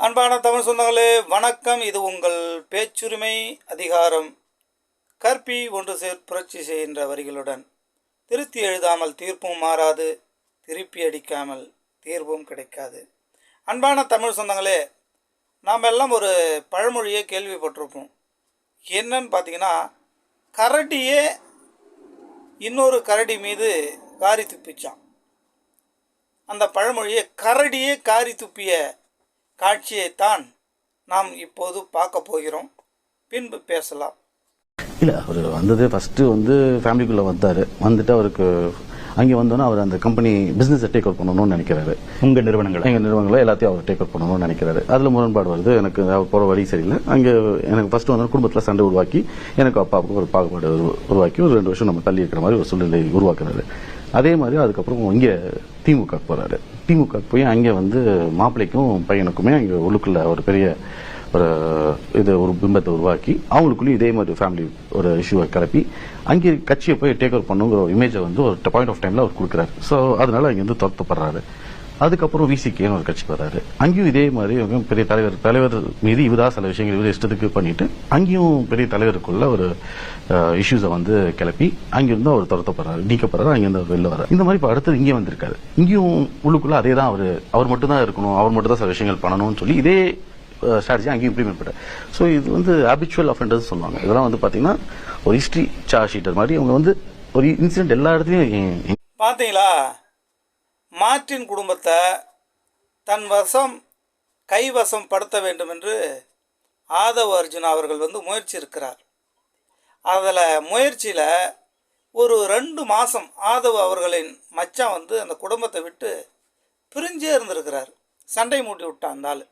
அன்பான தமிழ் சொந்தங்களே வணக்கம். இது உங்கள் பேச்சுரிமை அதிகாரம். கற்பி ஒன்று சேர் புரட்சி செய்கின்ற வரிகளுடன் திருத்தி எழுதாமல் தீர்ப்பும் மாறாது, திருப்பி அடிக்காமல் தீர்வும் கிடைக்காது. அன்பான தமிழ் சொந்தங்களே, நாம் எல்லாம் ஒரு பழமொழியை கேள்விப்பட்டிருப்போம். என்னன்னு பார்த்தீங்கன்னா, கரடியே இன்னொரு கரடி மீது காரி துப்பிச்சான். அந்த பழமொழியை கரடியே காரி துப்பிய காட்சியைத்தான் நாம் இப்போது பார்க்க போகிறோம். பின்பு பேசலாம். இல்லை, அவர் வந்தது ஃபஸ்ட்டு ஃபேமிலிக்குள்ளே வந்துட்டு அவருக்கு அங்கே வந்தோன்னா அவர் அந்த கம்பெனி பிஸ்னஸை டேக் அவுட் பண்ணணும்னு நினைக்கிறாரு. எங்கள் நிறுவனங்களை எல்லாத்தையும் அவர் டேக் அவுட் பண்ணணும்னு நினைக்கிறாரு. அதில் முரண்பாடு வருது. எனக்கு அவர் போகிற வழி சரியில்லை. அங்கே எனக்கு ஃபஸ்ட்டு வந்தோன்னா குடும்பத்தில் சண்டை உருவாக்கி எனக்கு அப்பாவுக்கு ஒரு பாகுபாடு உருவாக்கி ஒரு 2 வருஷம் நம்ம தள்ளி இருக்கிற மாதிரி ஒரு சூழ்நிலை உருவாக்குறாரு. அதே மாதிரி அதுக்கப்புறம் இங்கே திமுக போகிறாரு. திமுக போய் அங்கே மாப்பிள்ளைக்கும் பையனுக்குமே அங்கே உள்ளுக்குள்ள ஒரு பெரிய ஒரு பிம்பத்தை உருவாக்கி அவங்களுக்குள்ளேயும் இதே மாதிரி ஃபேமிலி ஒரு இஷ்யூவை கிளப்பி அங்கே கட்சியை போய் டேக் ஓவர் பண்ணுங்கிற ஒரு இமேஜை ஒரு பாயிண்ட் ஆஃப் டைம்ல அவர் கொடுக்குறாரு. ஸோ அதனால அங்கேருந்து துரத்தப்படுறாரு. அதுக்கப்புறம் விசிகேன்னு ஒரு கட்சி வர்றாரு. அங்கேயும் இதே மாதிரி பெரிய தலைவர் மீது இவரா சில விஷயங்கள் இவர் இஷ்டத்துக்கு பண்ணிட்டு அங்கேயும் பெரிய தலைவருக்குள்ள ஒரு இஷ்யூஸை கிளப்பி அங்கிருந்து அவர் துரத்தப்படுறாரு, நீக்கப்படுறாரு, அங்கிருந்து அவர் வெளில வர்றாரு. இந்த மாதிரி இப்போ அடுத்தது இங்கே வந்திருக்காரு. இங்கேயும் உள்ளுக்குள்ள அதே தான், அவர் மட்டும் தான் இருக்கணும், அவர் மட்டும் தான் சில விஷயங்கள் பண்ணணும்னு சொல்லி இதே ஸ்ட்ராட்டஜி அங்கேயும் இம்ப்ளிமெண்ட் பண்ணார். ஸோ இது ஹேபிச்சுவல் அஃபெண்டர்ஸ் சொல்லுவாங்க. இதெல்லாம் பார்த்தீங்கன்னா ஒரு ஹிஸ்ட்ரி சார்ஜ் ஷீட்டர் மாதிரி அவங்க ஒரு இன்சிடென்ட் எல்லா இடத்துலையும். பார்த்தீங்களா, மார்ட்டின் குடும்பத்தை தன் வசம் கைவசம் படுத்த வேண்டும் என்று ஆதவ அர்ஜுனா அவர்கள் முயற்சி இருக்கிறார். அதில் முயற்சியில் ஒரு 2 மாதம் ஆதவ அவர்களின் மச்சான் அந்த குடும்பத்தை விட்டு பிரிஞ்சே இருந்திருக்கிறார். சண்டை மூட்டி விட்டான் அந்த ஆள்.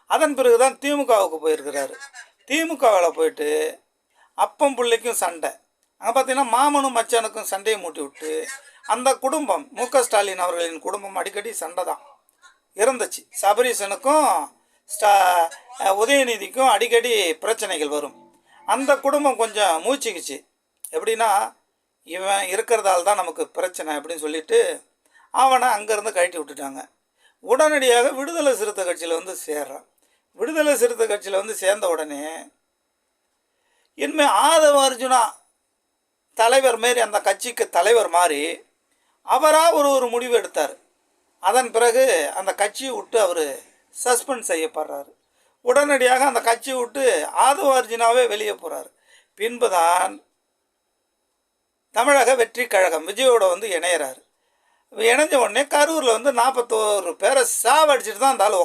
அதன் பிறகு தான் திமுகவுக்கு போயிருக்கிறாரு. திமுகவில் போயிட்டு அப்பம் பிள்ளைக்கும் சண்டை. அங்கே பார்த்தீங்கன்னா மாமனும் மச்சானுக்கும் சண்டையை மூட்டி விட்டு அந்த குடும்பம் மு.க. ஸ்டாலின் அவர்களின் குடும்பம் அடிக்கடி சண்டை தான் இருந்துச்சு. சபரீசனுக்கும் உதயநிதிக்கும் அடிக்கடி பிரச்சனைகள் வரும். அந்த குடும்பம் கொஞ்சம் மூச்சுக்குச்சு. எப்படின்னா, இவன் இருக்கிறதால தான் நமக்கு பிரச்சனை அப்படின்னு சொல்லிட்டு அவனை அங்கேருந்து கழட்டி விட்டுட்டாங்க. உடனடியாக விடுதலை சிறுத்தை கட்சியில் சேர்றான். விடுதலை சிறுத்தை கட்சியில் சேர்ந்த உடனே இனிமேல் ஆதவ அர்ஜுனா தலைவர் மாரி, அந்த கட்சிக்கு தலைவர் மாதிரி அவராக ஒரு முடிவு எடுத்தார். அதன் பிறகு அந்த கட்சியை விட்டு அவர் சஸ்பெண்ட் செய்யப்படுறாரு. உடனடியாக அந்த கட்சியை விட்டு ஆதவ அர்ஜுனாவே வெளியே போகிறார். பின்புதான் தமிழக வெற்றி கழகம் விஜயோட இணையிறாரு. இணைஞ்ச உடனே கரூரில் 41 பேரை சாவடிச்சிட்டு தான் அந்த ஆள்